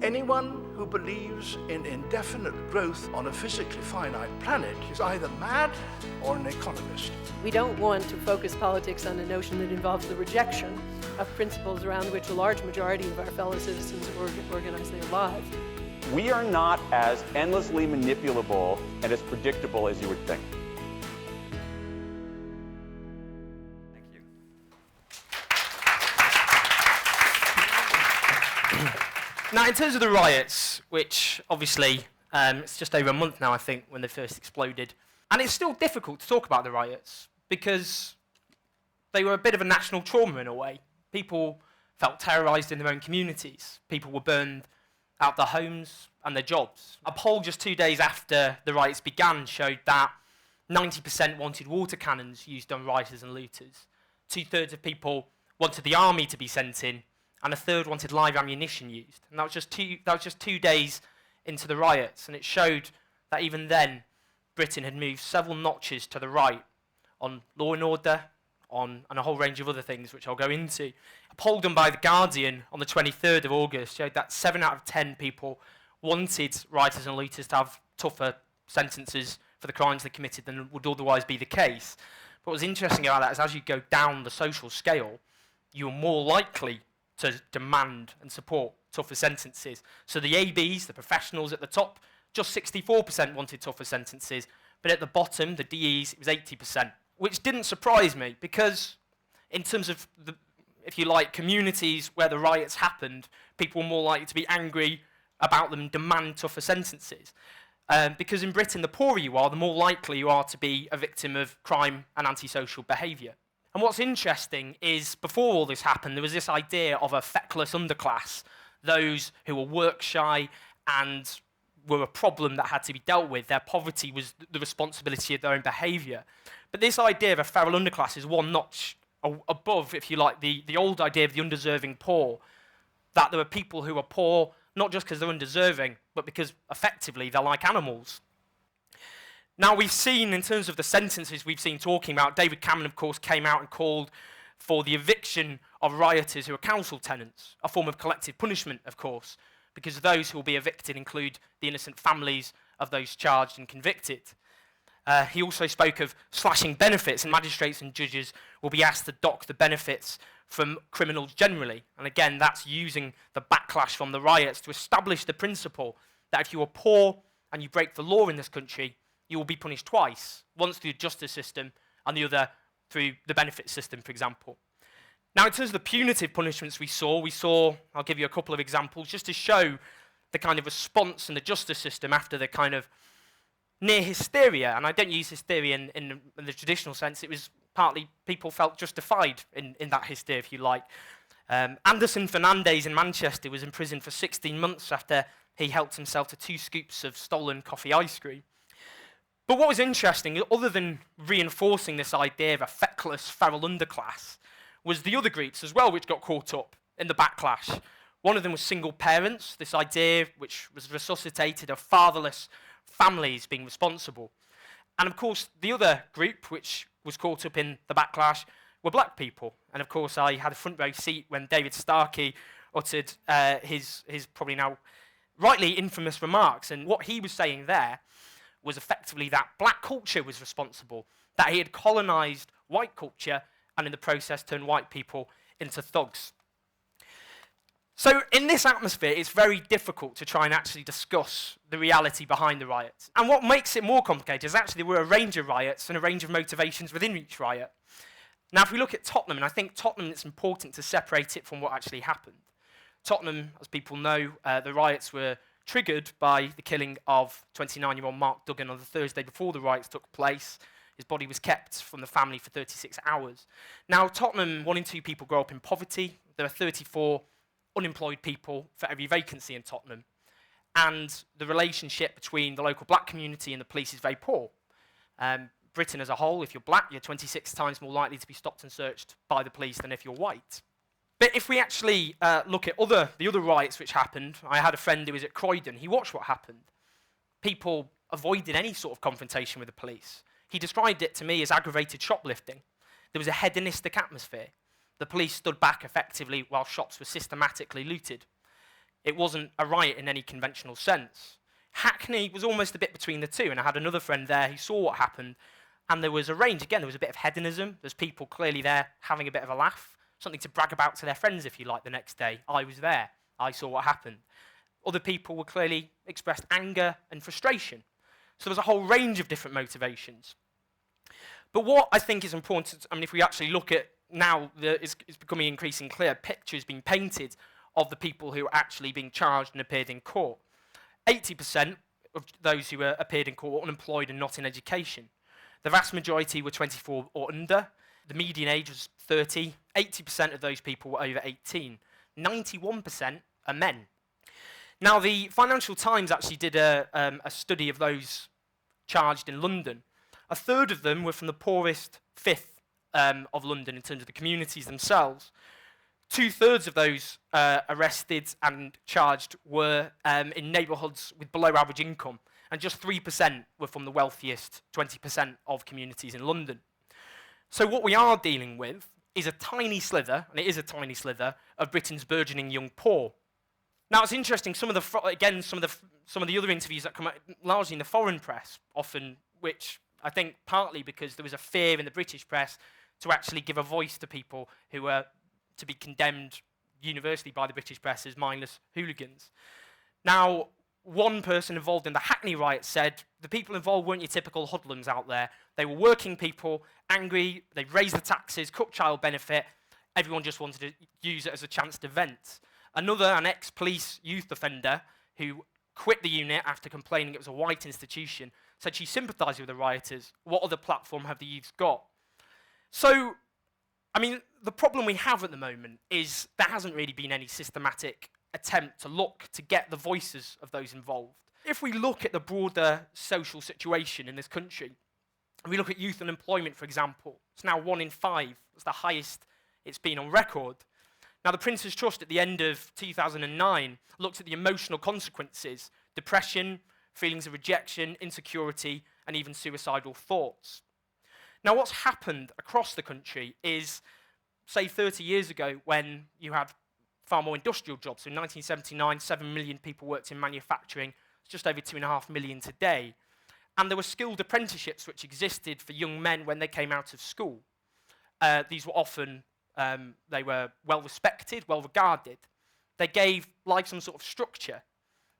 Anyone who believes in indefinite growth on a physically finite planet is either mad or an economist. We don't want to focus politics on a notion that involves the rejection of principles around which a large majority of our fellow citizens organize their lives. We are not as endlessly manipulable and as predictable as you would think. Thank you. Now, in terms of the riots, which obviously it's just over a month now, I think, when they first exploded, and it's still difficult to talk about the riots because they were a bit of a national trauma in a way. People felt terrorised in their own communities. People were burned out their homes and their jobs. A poll just 2 days after the riots began showed that 90% wanted water cannons used on rioters and looters. 2/3 of people wanted the army to be sent in, and a third wanted live ammunition used. And that was just 2 days into the riots, and it showed that even then, Britain had moved several notches to the right on law and order, and a whole range of other things, which I'll go into. A poll done by The Guardian on the 23rd of August showed that 7 out of 10 people wanted rioters and looters to have tougher sentences for the crimes they committed than would otherwise be the case. But what's interesting about that is as you go down the social scale, you're more likely to demand and support tougher sentences. So the ABs, the professionals at the top, just 64% wanted tougher sentences, but at the bottom, the DEs, it was 80%. Which didn't surprise me, because in terms of, if you like, communities where the riots happened, people were more likely to be angry about them and demand tougher sentences. Because in Britain, the poorer you are, the more likely you are to be a victim of crime and antisocial behaviour. And what's interesting is, before all this happened, there was this idea of a feckless underclass, those who were work-shy and were a problem that had to be dealt with. Their poverty was the responsibility of their own behaviour. But this idea of a feral underclass is one notch above, if you like, the old idea of the undeserving poor, that there are people who are poor not just because they're undeserving, but because, effectively, they're like animals. Now, we've seen, in terms of the sentences we've seen talking about, David Cameron, of course, came out and called for the eviction of rioters who are council tenants, a form of collective punishment, of course, because those who will be evicted include the innocent families of those charged and convicted. He also spoke of slashing benefits, and magistrates and judges will be asked to dock the benefits from criminals generally. And again, that's using the backlash from the riots to establish the principle that if you are poor and you break the law in this country, you will be punished twice, once through the justice system and the other through the benefit system, for example. Now, in terms of the punitive punishments we saw, I'll give you a couple of examples, just to show the kind of response in the justice system after the kind of near hysteria. And I don't use hysteria in the traditional sense. It was partly people felt justified in that hysteria, if you like. Anderson Fernandez in Manchester was imprisoned for 16 months after he helped himself to 2 scoops of stolen coffee ice cream. But what was interesting, other than reinforcing this idea of a feckless, feral underclass, was the other groups as well which got caught up in the backlash. One of them was single parents, this idea which was resuscitated of fatherless families being responsible. And of course, the other group which was caught up in the backlash were black people. And of course, I had a front row seat when David Starkey uttered his probably now rightly infamous remarks. And what he was saying there was effectively that black culture was responsible, that he had colonised white culture and in the process turned white people into thugs. So in this atmosphere, it's very difficult to try and actually discuss the reality behind the riots. And what makes it more complicated is actually there were a range of riots and a range of motivations within each riot. Now, if we look at Tottenham, and I think Tottenham, it's important to separate it from what actually happened. Tottenham, as people know, the riots were triggered by the killing of 29-year-old Mark Duggan on the Thursday before the riots took place. His body was kept from the family for 36 hours. Now, Tottenham, 1 in 2 people grow up in poverty. There are 34 unemployed people for every vacancy in Tottenham. And the relationship between the local black community and the police is very poor. Britain as a whole, if you're black, you're 26 times more likely to be stopped and searched by the police than if you're white. But if we actually look at the other riots which happened, I had a friend who was at Croydon. He watched what happened. People avoided any sort of confrontation with the police. He described it to me as aggravated shoplifting. There was a hedonistic atmosphere. The police stood back effectively while shops were systematically looted. It wasn't a riot in any conventional sense. Hackney was almost a bit between the two, and I had another friend there who saw what happened, and there was a range. Again, there was a bit of hedonism. There's people clearly there having a bit of a laugh, something to brag about to their friends, if you like, the next day. I was there. I saw what happened. Other people were clearly expressed anger and frustration. So there's a whole range of different motivations. But what I think is important, I mean, if we actually look at now, it's becoming increasingly clear, pictures being painted of the people who are actually being charged and appeared in court. 80% of those who appeared in court were unemployed and not in education. The vast majority were 24 or under. The median age was 30. 80% of those people were over 18. 91% are men. Now, the Financial Times actually did a study of those charged in London. A third of them were from the poorest fifth of London in terms of the communities themselves. 2/3 of those arrested and charged were in neighbourhoods with below average income, and just 3% were from the wealthiest 20% of communities in London. So what we are dealing with is a tiny slither, and it is a tiny slither, of Britain's burgeoning young poor. Now it's interesting, some of the other interviews that come out largely in the foreign press, often, which I think partly because there was a fear in the British press to actually give a voice to people who were to be condemned universally by the British press as mindless hooligans. Now, one person involved in the Hackney riot said, the people involved weren't your typical hoodlums out there. They were working people, angry, they'd raised the taxes, cut child benefit, everyone just wanted to use it as a chance to vent. Another, an ex-police youth offender, who quit the unit after complaining it was a white institution, said she sympathised with the rioters. What other platform have the youths got? So, I mean, the problem we have at the moment is there hasn't really been any systematic attempt to look to get the voices of those involved. If we look at the broader social situation in this country, and we look at youth unemployment, for example, it's now 1 in 5. It's the highest it's been on record. Now, the Prince's Trust at the end of 2009 looked at the emotional consequences, depression, feelings of rejection, insecurity, and even suicidal thoughts. Now, what's happened across the country is, say, 30 years ago, when you had far more industrial jobs. So in 1979, 7 million people worked in manufacturing. It's just over 2.5 million today. And there were skilled apprenticeships which existed for young men when they came out of school. These were often, they were well-respected, well-regarded. They gave life some sort of structure.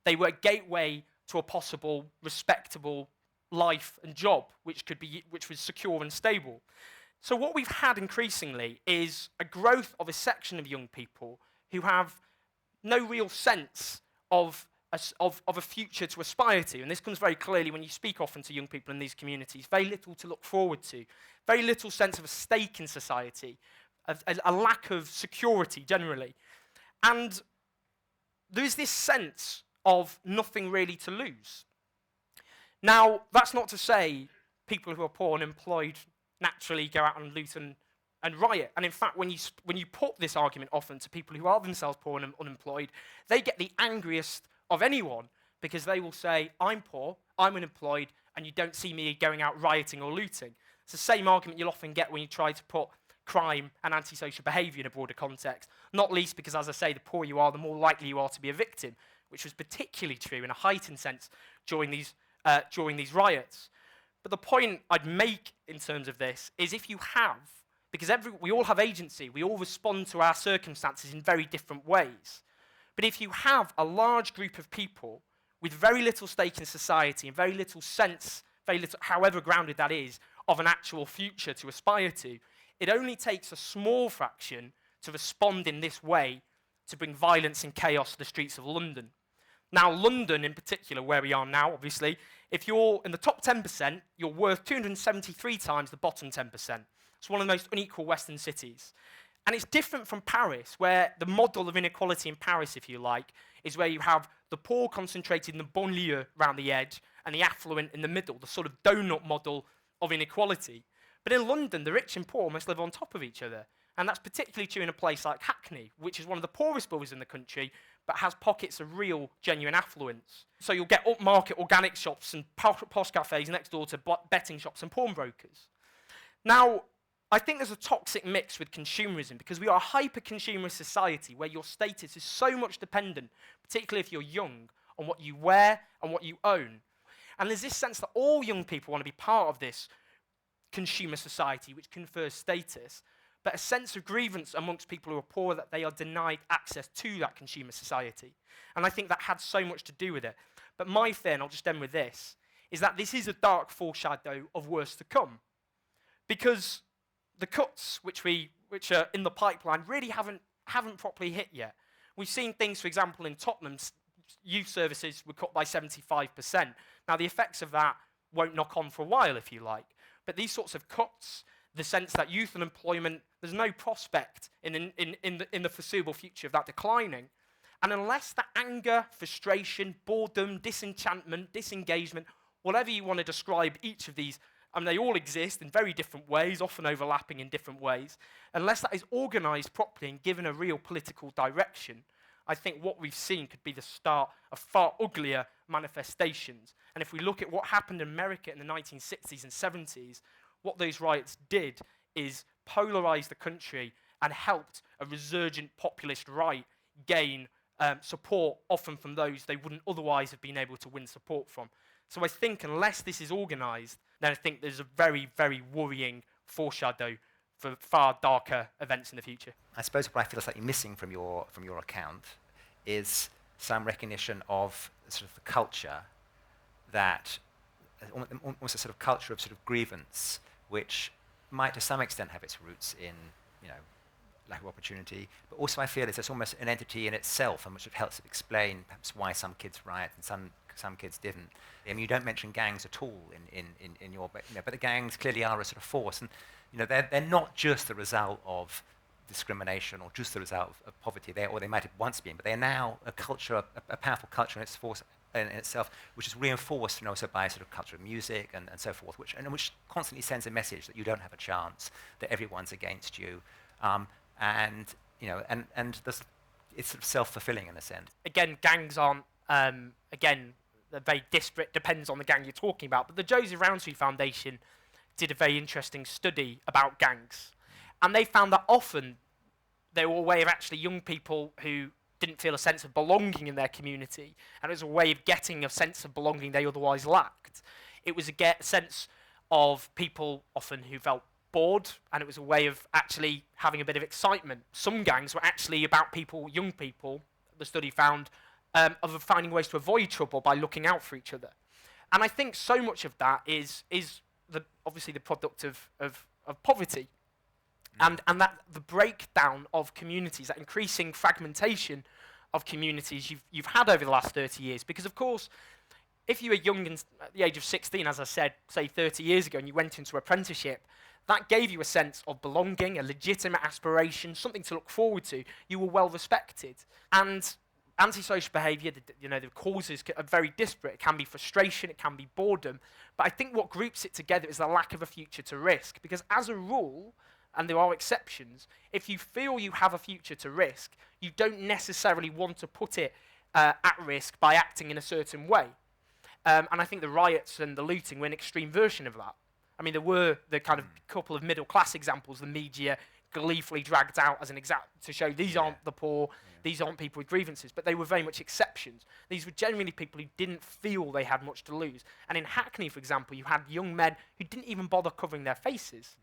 They were a gateway to a possible, respectable life and job, which was secure and stable. So what we've had increasingly is a growth of a section of young people who have no real sense of a future to aspire to. And this comes very clearly when you speak often to young people in these communities. Very little to look forward to. Very little sense of a stake in society. A lack of security, generally. And there is this sense of nothing really to lose. Now, that's not to say people who are poor and unemployed naturally go out and loot and riot. And in fact, when you put this argument often to people who are themselves poor and unemployed, they get the angriest of anyone, because they will say, I'm poor, I'm unemployed, and you don't see me going out rioting or looting. It's the same argument you'll often get when you try to put crime and antisocial behaviour in a broader context, not least because, as I say, the poorer you are, the more likely you are to be a victim, which was particularly true in a heightened sense during these riots. But the point I'd make in terms of this is, if you have, because we all have agency, we all respond to our circumstances in very different ways. But if you have a large group of people with very little stake in society and very little sense, very little, however grounded that is, of an actual future to aspire to, it only takes a small fraction to respond in this way to bring violence and chaos to the streets of London. Now, London in particular, where we are now, obviously, if you're in the top 10%, you're worth 273 times the bottom 10%. It's one of the most unequal Western cities. And it's different from Paris, where the model of inequality in Paris, if you like, is where you have the poor concentrated in the banlieue around the edge and the affluent in the middle, the sort of donut model of inequality. But in London, the rich and poor must live on top of each other. And that's particularly true in a place like Hackney, which is one of the poorest boroughs in the country, but has pockets of real, genuine affluence. So you'll get upmarket organic shops and posh cafes next door to betting shops and pawnbrokers. Now, I think there's a toxic mix with consumerism because we are a hyper-consumer society where your status is so much dependent, particularly if you're young, on what you wear and what you own. And there's this sense that all young people want to be part of this consumer society which confers status, but a sense of grievance amongst people who are poor that they are denied access to that consumer society. And I think that had so much to do with it. But my fear, and I'll just end with this, is that this is a dark foreshadow of worse to come. Because the cuts which are in the pipeline really haven't properly hit yet. We've seen things, for example, in Tottenham, youth services were cut by 75%. Now, the effects of that won't knock on for a while, if you like. But these sorts of cuts, the sense that youth unemployment, there's no prospect in the foreseeable future of that declining. And unless that anger, frustration, boredom, disenchantment, disengagement, whatever you want to describe each of these, and they all exist in very different ways, often overlapping in different ways, unless that is organised properly and given a real political direction, I think what we've seen could be the start of far uglier manifestations. And if we look at what happened in America in the 1960s and 70s, what those riots did is polarise the country and helped a resurgent populist right gain support, often from those they wouldn't otherwise have been able to win support from. So I think unless this is organised, then I think there's a very, very worrying foreshadow for far darker events in the future. I suppose what I feel slightly missing from your account is some recognition of sort of the culture that, almost a sort of culture of sort of grievance, which might to some extent have its roots in, lack of opportunity, but also I feel it's almost an entity in itself, and which helps explain perhaps why some kids riot and some kids didn't. I mean, you don't mention gangs at all in your, but the gangs clearly are a sort of force, and they're not just the result of discrimination or just the result of poverty. Or they might have once been, but they are now a culture, a powerful culture in its force in itself, which is reinforced also by sort of culture of music and so forth, which constantly sends a message that you don't have a chance, that everyone's against you, and it's sort of self-fulfilling in a sense. Again, gangs aren't, they're very disparate, depends on the gang you're talking about, but the Joseph Rowntree Foundation did a very interesting study about gangs, and they found that often they were a way of actually young people who didn't feel a sense of belonging in their community, and it was a way of getting a sense of belonging they otherwise lacked. It was a sense of people often who felt bored, and it was a way of actually having a bit of excitement. Some gangs were actually about people, young people, the study found, of finding ways to avoid trouble by looking out for each other. And I think so much of that is obviously the product of poverty. And that the breakdown of communities, that increasing fragmentation of communities you've had over the last 30 years. Because, of course, if you were young and at the age of 16, as I said, say 30 years ago, and you went into apprenticeship, that gave you a sense of belonging, a legitimate aspiration, something to look forward to. You were well respected. And antisocial behaviour, the causes are very disparate. It can be frustration, it can be boredom. But I think what groups it together is the lack of a future to risk. Because as a rule, and there are exceptions, if you feel you have a future to risk, you don't necessarily want to put it at risk by acting in a certain way. And I think the riots and the looting were an extreme version of that. I mean, there were the kind of couple of middle-class examples the media gleefully dragged out as an example to show these aren't the poor, these aren't people with grievances, but they were very much exceptions. These were genuinely people who didn't feel they had much to lose. And in Hackney, for example, you had young men who didn't even bother covering their faces.